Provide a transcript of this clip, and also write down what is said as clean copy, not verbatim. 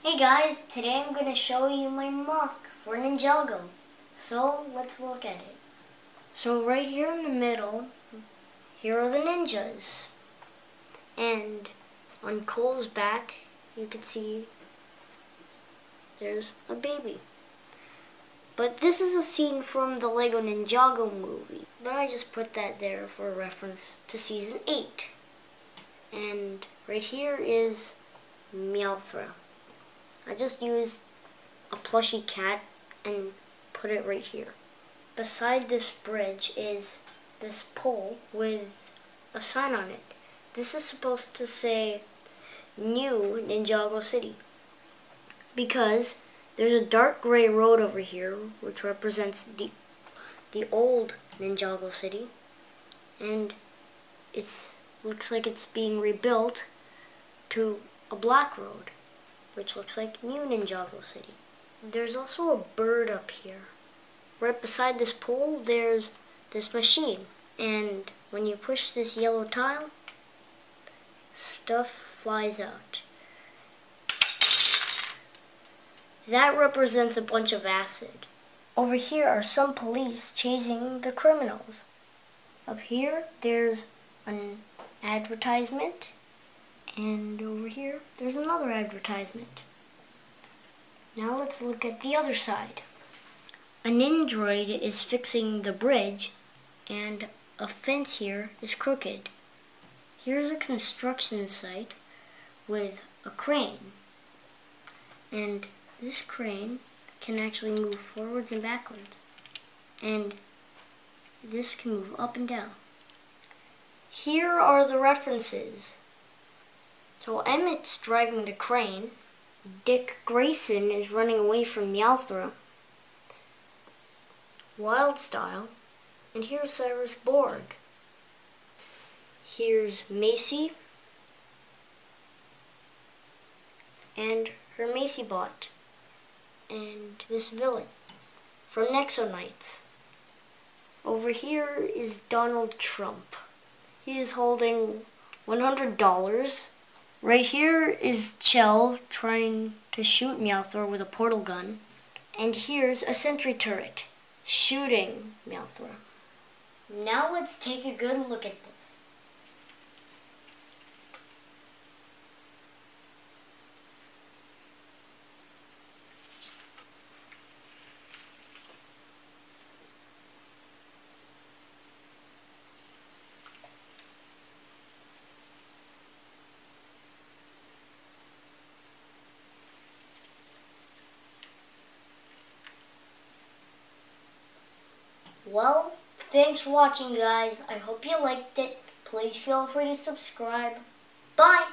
Hey guys, today I'm going to show you my mock for Ninjago. So let's look at it. So right here in the middle, here are the ninjas. And on Cole's back, you can see there's a baby. But this is a scene from the Lego Ninjago movie. But I just put that there for a reference to season 8. And right here is Meowthra. I just used a plushy cat and put it right here. Beside this bridge is this pole with a sign on it. This is supposed to say New Ninjago City because there's a dark gray road over here which represents the old Ninjago City, and it looks like it's being rebuilt to a black road, which looks like New Ninjago City. There's also a bird up here. Right beside this pole, there's this machine. And when you push this yellow tile, stuff flies out. That represents a bunch of acid. Over here are some police chasing the criminals. Up here, there's an advertisement. And over here, there's another advertisement. Now let's look at the other side. A Nindroid is fixing the bridge, and a fence here is crooked. Here's a construction site with a crane. And this crane can actually move forwards and backwards. And this can move up and down. Here are the references. So Emmett's driving the crane, Dick Grayson is running away from Meowthra, Wildstyle, and here's Cyrus Borg. Here's Macy and her Macy bot, and this villain from Nexonites. Over here is Donald Trump. He is holding $100. Right here is Chell trying to shoot Meowthra with a portal gun. And here's a sentry turret shooting Meowthra. Now let's take a good look at this. Well, thanks for watching, guys. I hope you liked it. Please feel free to subscribe. Bye!